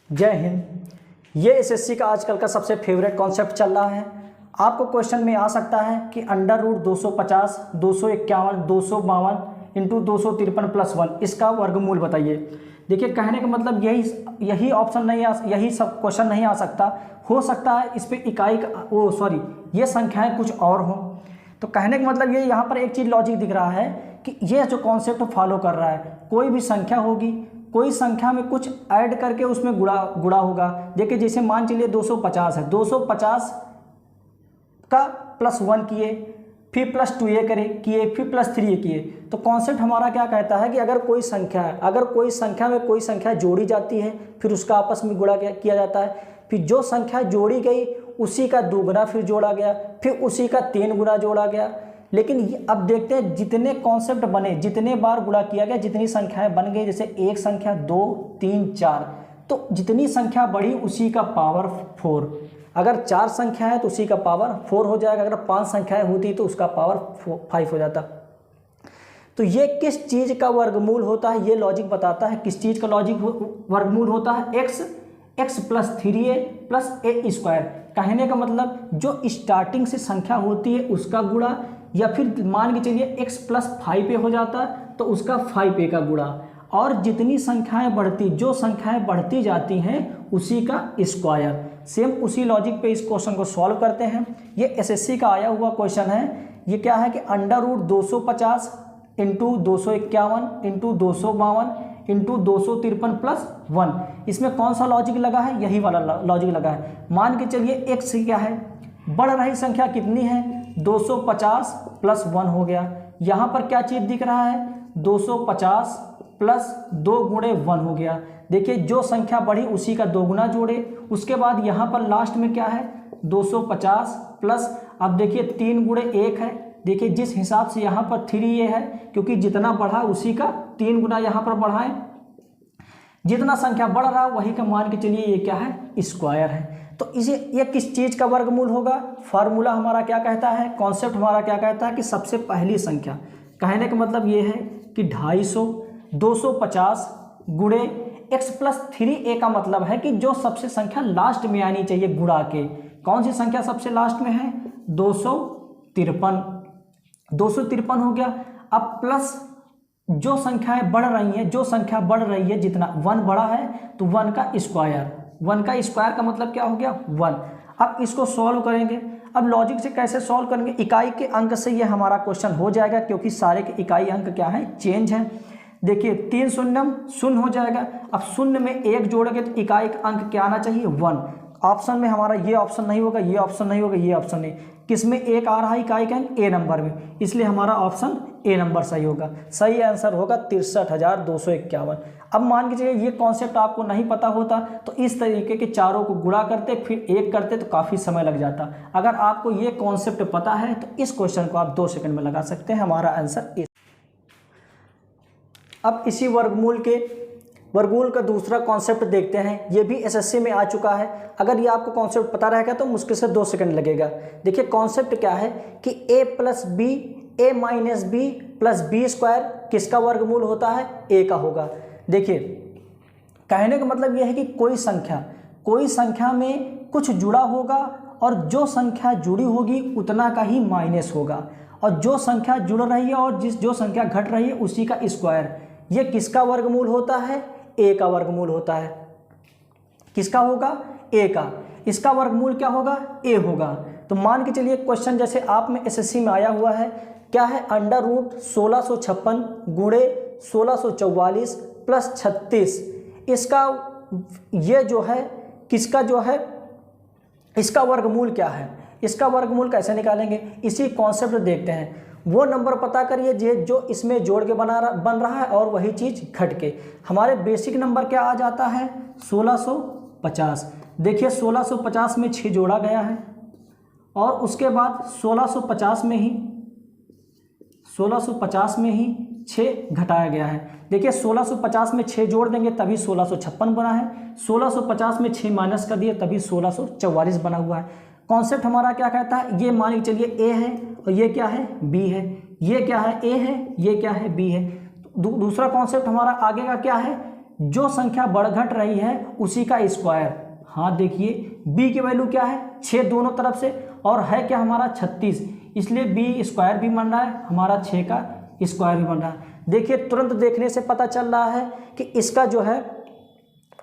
जय हिंद। ये एसएससी का आजकल का सबसे फेवरेट कॉन्सेप्ट चल रहा है। आपको क्वेश्चन में आ सकता है कि अंडर रूट 250, 251, 252 इंटू 253 प्लस 1 इसका वर्गमूल बताइए। देखिए, कहने का मतलब यही ऑप्शन नहीं यही सब क्वेश्चन नहीं आ सकता। हो सकता है इस पर इकाई ये संख्याएं कुछ और हों। तो कहने का मतलब ये यहाँ पर एक चीज़ लॉजिक दिख रहा है कि ये जो कॉन्सेप्ट फॉलो कर रहा है, कोई भी संख्या होगी, कोई संख्या में कुछ ऐड करके उसमें गुणा होगा। देखिए, जैसे मान चलिए 250 है, 250 का प्लस 1 किए, फिर प्लस 2a किए, फिर प्लस 3a किए। तो कॉन्सेप्ट हमारा क्या कहता है कि अगर कोई संख्या है, अगर कोई संख्या में कोई संख्या जोड़ी जाती है, फिर उसका आपस में गुणा किया जाता है, फिर जो संख्या जोड़ी गई उसी का 2 गुना फिर जोड़ा गया, फिर उसी का 3 गुना जोड़ा गया। लेकिन अब देखते हैं जितने कॉन्सेप्ट बने, जितने बार गुणा किया गया, जितनी संख्याएं बन गई, जैसे एक संख्या 2, 3, 4, तो जितनी संख्या बढ़ी उसी का पावर 4। अगर 4 संख्या है तो उसी का पावर 4 हो जाएगा। अगर 5 संख्याएं होती तो उसका पावर 5 हो जाता। तो ये किस चीज़ का वर्गमूल होता है, ये लॉजिक बताता है किस चीज़ का वर्गमूल होता है। x plus 3a plus a square. कहने का मतलब जो स्टार्टिंग से संख्या होती है उसका गुणा, या फिर मान के चलिए x प्लस 5a हो जाता तो उसका 5a का गुणा, और जितनी संख्याएं बढ़ती, जो संख्याएं बढ़ती जाती हैं उसी का स्क्वायर। सेम उसी लॉजिक पे इस क्वेश्चन को सॉल्व करते हैं। ये एसएससी का आया हुआ क्वेश्चन है। ये क्या है कि under root 250 into 251 into 252 into 253 plus 1। इसमें कौन सा लॉजिक लगा है? यही वाला लॉजिक लगा है। मान के चलिए x क्या है, बढ़ रही संख्या कितनी है, 250 प्लस 1 हो गया। यहाँ पर क्या चीज़ दिख रहा है, 250 प्लस 2 गुणे 1 हो गया। देखिए, जो संख्या बढ़ी उसी का 2 गुना जोड़े। उसके बाद यहाँ पर लास्ट में क्या है, 250 प्लस, अब देखिए 3 गुणे 1 है। देखिए, जिस हिसाब से यहाँ पर 3a है, क्योंकि जितना बढ़ा उसी का 3 गुना यहाँ पर बढ़ाएं। जितना संख्या बढ़ रहा है वही का मान के चलिए ये क्या है, स्क्वायर है। तो ये किस चीज़ का वर्गमूल होगा? फार्मूला हमारा क्या कहता है, कॉन्सेप्ट हमारा क्या कहता है कि सबसे पहली संख्या, कहने का मतलब ये है कि 250 250 गुणे x प्लस 3a का मतलब है कि जो सबसे संख्या लास्ट में आनी चाहिए गुणा के। कौन सी संख्या सबसे लास्ट में है, 253 हो गया। अब प्लस जो संख्याएं बढ़ रही हैं, जो संख्या बढ़ रही है, जितना 1 बढ़ा है तो 1 का स्क्वायर। 1 का स्क्वायर का मतलब क्या हो गया, 1। अब इसको सॉल्व करेंगे। अब लॉजिक से कैसे सॉल्व करेंगे, इकाई के अंक से ये हमारा क्वेश्चन हो जाएगा, क्योंकि सारे के इकाई अंक क्या है, चेंज है। देखिए 3 शून्यम शून्य हो जाएगा। अब शून्य में 1 जोड़ोगे तो इकाई का अंक क्या आना चाहिए, 1। ऑप्शन में हमारा ये ऑप्शन नहीं होगा, ये ऑप्शन नहीं होगा, ये ऑप्शन नहीं। किस में 1 आ रहा है इकाई का अंक, ए नंबर में, इसलिए हमारा ऑप्शन ए नंबर सही होगा। सही आंसर होगा 63,251। अब मान के चलिए ये कॉन्सेप्ट आपको नहीं पता होता तो इस तरीके के चारों को गुणा करते फिर 1 करते तो काफ़ी समय लग जाता। अगर आपको ये कॉन्सेप्ट पता है तो इस क्वेश्चन को आप 2 सेकंड में लगा सकते हैं। हमारा आंसर ए। अब इसी वर्गमूल का दूसरा कॉन्सेप्ट देखते हैं। ये भी एसएससी में आ चुका है। अगर ये आपको कॉन्सेप्ट पता रहेगा तो मुश्किल से 2 सेकंड लगेगा। देखिए कॉन्सेप्ट क्या है कि a plus B, a minus B plus B square किसका वर्गमूल होता है, a का होगा। देखिए, कहने का मतलब यह है कि कोई संख्या में कुछ जुड़ा होगा और जो संख्या जुड़ी होगी उतना का ही माइनस होगा, और जो संख्या जुड़ रही है और जो संख्या घट रही है उसी का स्क्वायर। ये किसका वर्गमूल होता है, a का वर्गमूल होता है। किसका होगा, a का। इसका वर्गमूल क्या होगा, a होगा। तो मान के चलिए क्वेश्चन जैसे आप में एसएससी में आया हुआ है, क्या है, अंडर रूट 1656 गुणे 1644 प्लस 36। इसका ये जो है किसका जो है, इसका वर्गमूल क्या है, इसका वर्गमूल कैसे निकालेंगे, इसी कॉन्सेप्ट देखते हैं। वो नंबर पता करिए जो इसमें जोड़ के बन रहा है और वही चीज़ घट के। हमारे बेसिक नंबर क्या आ जाता है, 1650। देखिए 1650 में 6 जोड़ा गया है और उसके बाद 1650 में ही 6 घटाया गया है। देखिए 1650 में 6 जोड़ देंगे तभी 1656 बना है, 1650 में 6 माइनस कर दिए तभी 1644 बना हुआ है। कॉन्सेप्ट हमारा क्या कहता है, ये मान के चलिए a है और ये क्या है, b है। ये क्या है, a है, ये क्या है, b है। दूसरा कॉन्सेप्ट हमारा आगे का क्या है जो संख्या बढ़ घट रही है उसी का स्क्वायर। हाँ देखिए b की वैल्यू क्या है 6 दोनों तरफ से, और है क्या हमारा 36, इसलिए b स्क्वायर भी बन रहा है, हमारा 6 का स्क्वायर भी बन रहा है। देखिए तुरंत देखने से पता चल रहा है कि इसका जो है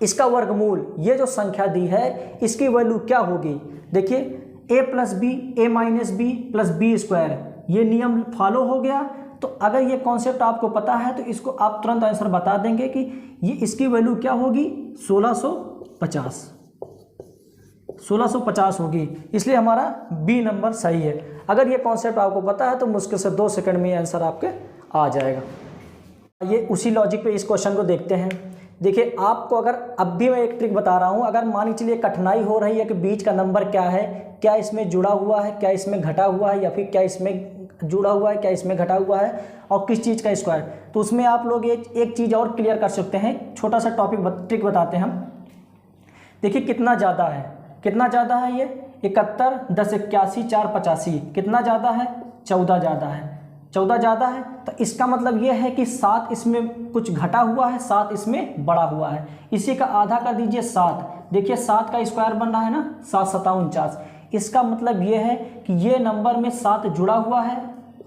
इसका वर्गमूल, ये जो संख्या दी है इसकी वैल्यू क्या होगी। देखिए a plus B A minus B plus B square, ये नियम फॉलो हो गया। तो अगर ये कॉन्सेप्ट आपको पता है तो इसको आप तुरंत आंसर बता देंगे कि ये इसकी वैल्यू क्या होगी 1650 होगी, इसलिए हमारा बी नंबर सही है। अगर ये कॉन्सेप्ट आपको पता है तो मुश्किल से 2 सेकंड में आंसर आपके आ जाएगा। ये उसी लॉजिक पे इस क्वेश्चन को देखते हैं। देखिए आपको अगर अब भी मैं एक ट्रिक बता रहा हूँ, अगर मान के चलिए कठिनाई हो रही है कि बीच का नंबर क्या है, क्या इसमें जुड़ा हुआ है, क्या इसमें घटा हुआ है, या फिर क्या इसमें जुड़ा हुआ है, क्या इसमें घटा हुआ है, और किस चीज़ का स्क्वायर, तो उसमें आप लोग एक चीज़ और क्लियर कर सकते हैं। छोटा सा ट्रिक बताते हैं हम। देखिए कितना ज़्यादा है, कितना ज़्यादा है ये 71, 10 81 4 85, कितना ज़्यादा है 14 ज़्यादा है, 14 ज़्यादा है। तो इसका मतलब ये है कि 7 इसमें कुछ घटा हुआ है, 7 इसमें बड़ा हुआ है, इसी का आधा कर दीजिए 7। देखिए 7 का स्क्वायर बन रहा है ना 7 7 49, इसका मतलब ये है कि ये नंबर में 7 जुड़ा हुआ है,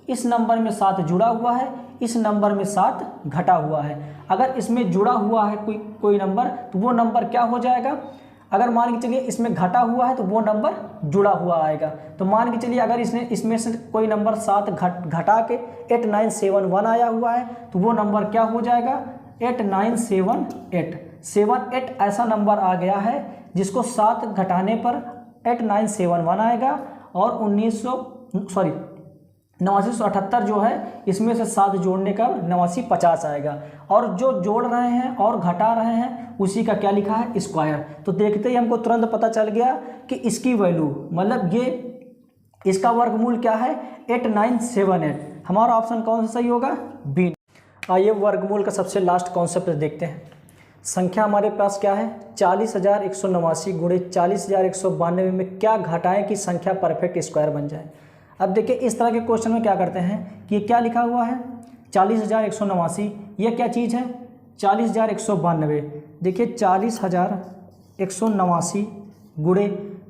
इस नंबर में 7 जुड़ा हुआ है, इस नंबर में 7 घटा हुआ है। अगर इसमें जुड़ा हुआ है कोई नंबर तो वो नंबर क्या हो जाएगा, अगर मान के चलिए इसमें घटा हुआ है तो वो नंबर जुड़ा हुआ आएगा। तो मान के चलिए अगर इसमें से कोई नंबर 7 घटा के 8971 आया हुआ है तो वो नंबर क्या हो जाएगा 8978। 78 ऐसा नंबर आ गया है जिसको 7 घटाने पर 8971 आएगा, और 8978 जो है इसमें से 7 जोड़ने का 8950 आएगा, और जो जोड़ रहे हैं और घटा रहे हैं उसी का क्या लिखा है स्क्वायर। तो देखते ही हमको तुरंत पता चल गया कि इसकी वैल्यू मतलब ये इसका वर्गमूल क्या है 8978। हमारा ऑप्शन कौन सा सही होगा बी। आइए वर्गमूल का सबसे लास्ट कॉन्सेप्ट देखते हैं। संख्या हमारे पास क्या है 40,189 गुणे 40,192 में क्या घटाएं कि संख्या परफेक्ट स्क्वायर बन जाए। अब देखिए इस तरह के क्वेश्चन में क्या करते हैं कि ये क्या लिखा हुआ है 40,189, ये क्या चीज़ है 40,192। देखिए 40,189 गुणे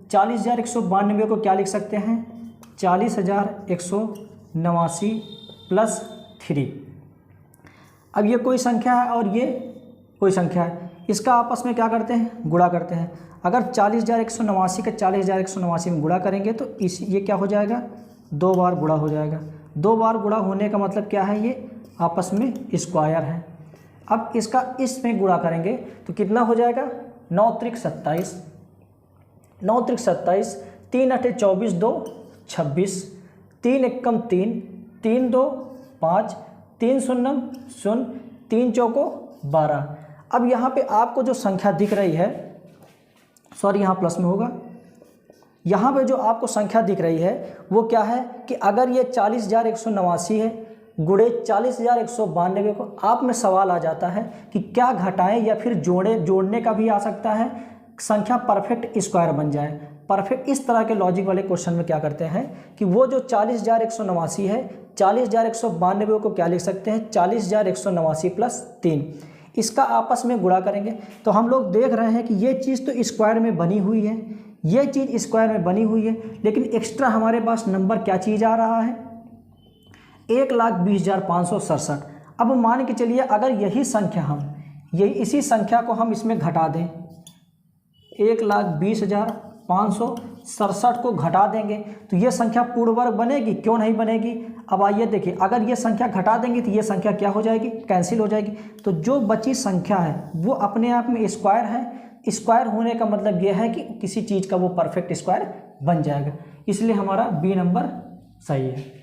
40,192 को क्या लिख सकते हैं 40,189 प्लस 3। अब ये कोई संख्या है और ये कोई संख्या है, इसका आपस में क्या करते हैं गुणा करते हैं। अगर 40,189 का 40,189 में गुणा करेंगे तो ये क्या हो जाएगा 2 बार गुणा हो जाएगा। 2 बार गुणा होने का मतलब क्या है ये आपस में स्क्वायर है। अब इसका इसमें गुणा करेंगे तो कितना हो जाएगा 9 त्रिक 27, 9 त्रिक 27, 3 8 24 2 26, 3 एकम 3, 3 2 5, 3 शून्य 0, 3 चौको 12। अब यहाँ पे आपको जो संख्या दिख रही है, सॉरी यहाँ प्लस में होगा, यहाँ पे जो आपको संख्या दिख रही है वो क्या है कि अगर ये 40,189 है गुणे 40,192 को, आप में सवाल आ जाता है कि क्या घटाएं या फिर जोड़ने का भी आ सकता है, संख्या परफेक्ट स्क्वायर बन जाए। परफेक्ट इस तरह के लॉजिक वाले क्वेश्चन में क्या करते हैं कि वो जो 40,189 है 40,192 को क्या लिख सकते हैं 40,189 प्लस 3, इसका आपस में गुणा करेंगे। तो हम लोग देख रहे हैं कि ये चीज़ तो स्क्वायर में बनी हुई है, ये चीज़ स्क्वायर में बनी हुई है, लेकिन एक्स्ट्रा हमारे पास नंबर क्या चीज़ आ रहा है 1,20,567। अब मान के चलिए अगर यही संख्या इसी संख्या को हम इसमें घटा दें, 1,20,567 को घटा देंगे तो ये संख्या पूर्ण वर्ग बनेगी, क्यों नहीं बनेगी। अब आइए देखिए, अगर ये संख्या घटा देंगे तो ये संख्या क्या हो जाएगी कैंसिल हो जाएगी। तो जो बची संख्या है वो अपने आप में स्क्वायर है। स्क्वायर होने का मतलब ये है कि किसी चीज़ का वो परफेक्ट स्क्वायर बन जाएगा, इसलिए हमारा बी नंबर सही है।